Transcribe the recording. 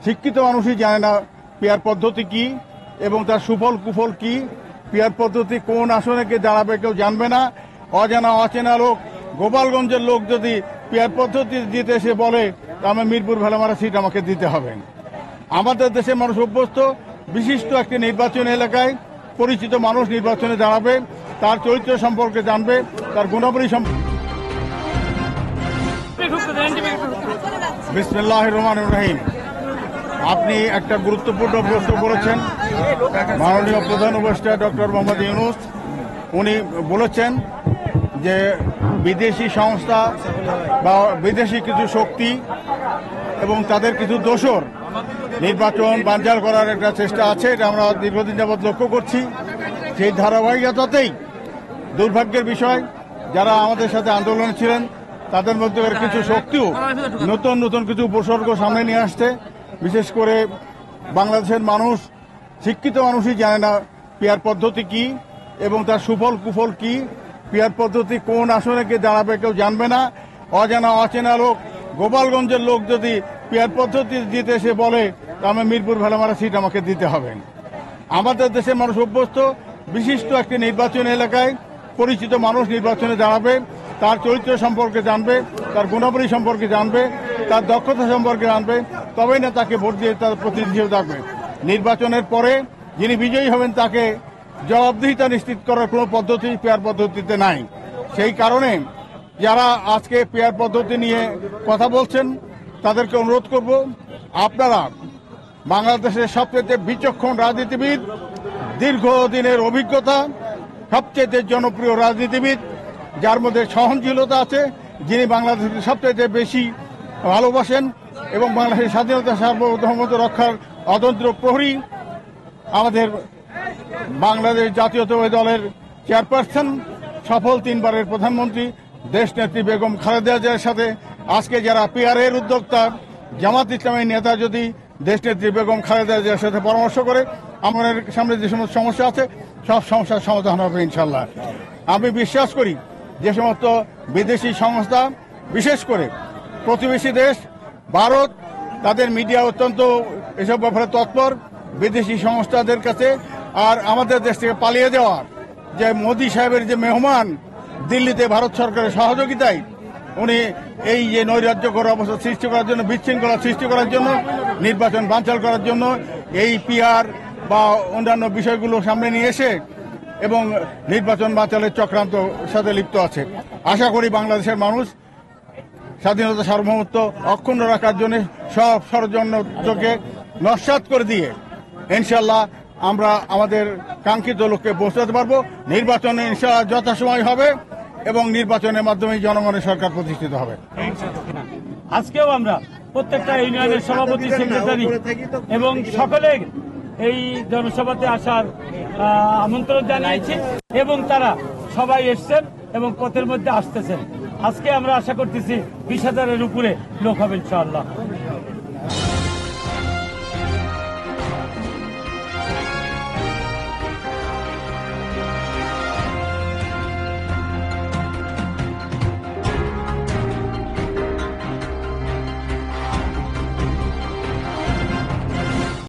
শিক্ষিত মানুষই জানে না পিয়ার পদ্ধতি কি এবং তার সুফল কুফল কি, পিয়ার পদ্ধতি কোন আসনে কে দাঁড়াবে কেউ জানবে না। অজানা অচেনা লোক, গোপালগঞ্জের লোক যদি পিয়ার পদ্ধতি দিতে এসে বলে আমি মিরপুর ভেলামারা সিট আমাকে দিতে হবে। আমাদের দেশের মানুষ অভ্যস্ত, বিশিষ্ট একটি নির্বাচনী এলাকায় পরিচিত মানুষ নির্বাচনে দাঁড়াবে, তার চরিত্র সম্পর্কে জানবে, তার গুণাবলী সম্পর্কে। বিসমিল্লাহির রহমানির রহিম। আপনি একটা গুরুত্বপূর্ণ প্রশ্ন করেছেন। মাননীয় প্রধান উপদেষ্টা ডক্টর মোহাম্মদ ইউনূস উনি বলেছেন যে বিদেশি সংস্থা বা বিদেশি কিছু শক্তি এবং তাদের কিছু দোসর নির্বাচন বানচাল করার একটা চেষ্টা আছে, এটা আমরা দীর্ঘদিন যাবৎ লক্ষ্য করছি। সেই ধারাবাহিকতাতেই দুর্ভাগ্যের বিষয় যারা আমাদের সাথে আন্দোলনে ছিলেন তাদের মধ্যে কিছু শক্তিও নতুন নতুন কিছু উপসর্গ সামনে নিয়ে আসছে। বিশেষ করে বাংলাদেশের মানুষ, শিক্ষিত মানুষই জানে না পিয়ার পদ্ধতি কি এবং তার সুফল কুফল কি, পিয়ার পদ্ধতি কোন আসনে কে দাঁড়াবে কেউ জানবে না। অজানা অচেনা লোক, গোপালগঞ্জের লোক যদি পিয়ার পদ্ধতি দিতে এসে বলে আমি মিরপুর ভেলামারা সিট আমাকে দিতে হবে। আমাদের দেশের মানুষ অভ্যস্ত, বিশিষ্ট একটি নির্বাচনী এলাকায় পরিচিত মানুষ নির্বাচনে দাঁড়াবে, তার চরিত্র সম্পর্কে জানবে, তার গুণাবলী সম্পর্কে জানবে, তার দক্ষতা সম্পর্কে জানবে, তবেই না তাকে ভোট দিয়ে তার প্রতিনিধি হিসেবে থাকবে। নির্বাচনের পরে যিনি বিজয়ী হবেন তাকে জবাবদিহিতা নিশ্চিত করার কোনো পদ্ধতি পেয়ার পদ্ধতিতে নাই। সেই কারণে যারা আজকে পেয়ার পদ্ধতি নিয়ে কথা বলছেন তাদেরকে অনুরোধ করব, আপনারা বাংলাদেশের সবচেয়ে বিচক্ষণ রাজনীতিবিদ, দীর্ঘদিনের অভিজ্ঞতা, সবচেয়ে জনপ্রিয় রাজনীতিবিদ, যার মধ্যে সহনশীলতা আছে, যিনি বাংলাদেশকে সবচেয়ে বেশি ভালোবাসেন এবং বাংলাদেশের স্বাধীনতা সার্বভৌমত্ব রক্ষার অতন্ত্র প্রহরী, আমাদের বাংলাদেশ জাতীয়তাবাদী দলের চেয়ারপারসন, সফল 3 বারের প্রধানমন্ত্রী দেশনেত্রী বেগম খালেদা জিয়ার সাথে আজকে যারা পিআরের উদ্যোক্তা জামাত ইসলামের নেতা যদি দেশনেত্রী বেগম খালেদা জিয়ার সাথে পরামর্শ করে আমাদের সামনে যে সমস্ত সমস্যা আছে সব সমস্যার সমাধান হবে ইনশাল্লাহ। আমি বিশ্বাস করি যে সমস্ত বিদেশি সংস্থা, বিশেষ করে প্রতিবেশী দেশ ভারত, তাদের মিডিয়া অত্যন্ত এসব ব্যাপারে তৎপর। বিদেশি সংস্থাদের কাছে আর আমাদের দেশ থেকে পালিয়ে যাওয়া যে মোদী সাহেবের যে মেহমান দিল্লিতে ভারত সরকারের সহযোগিতায় উনি এই যে নৈরাজ্যকর অবস্থা সৃষ্টি করার জন্য, বিশৃঙ্খলা সৃষ্টি করার জন্য, নির্বাচন বানচাল করার জন্য এই পিআর বা অন্যান্য বিষয়গুলো সামনে নিয়ে এসে এবং নির্বাচন বানচালের চক্রান্ত সাথে লিপ্ত আছে। আশা করি বাংলাদেশের মানুষ স্বাধীনতা সার্বভৌমত্ব অক্ষুণ্ণ রাখার জন্য সব ষড়যন্ত্রকে নস্যাৎ করে দিয়ে ইনশাল্লাহ আমরা আমাদের কাঙ্ক্ষিত লক্ষ্যে পৌঁছাতে পারবো। নির্বাচনে ইনশাল্লাহ যথাসময় হবে এবং নির্বাচনের মাধ্যমে জনগণের সরকার প্রতিষ্ঠিত হবে। আজকেও আমরা প্রত্যেকটা ইউনিয়নের সভাপতি, সেক্রেটারি এবং সকলে এই জনসভাতে আসার আমন্ত্রণ জানিয়েছি এবং তারা সবাই এসছেন এবং পথের মধ্যে আসতেছেন। আজকে আমরা আশা করতেছি 20,000-এর উপরে লোক হবে ইনশাআল্লাহ।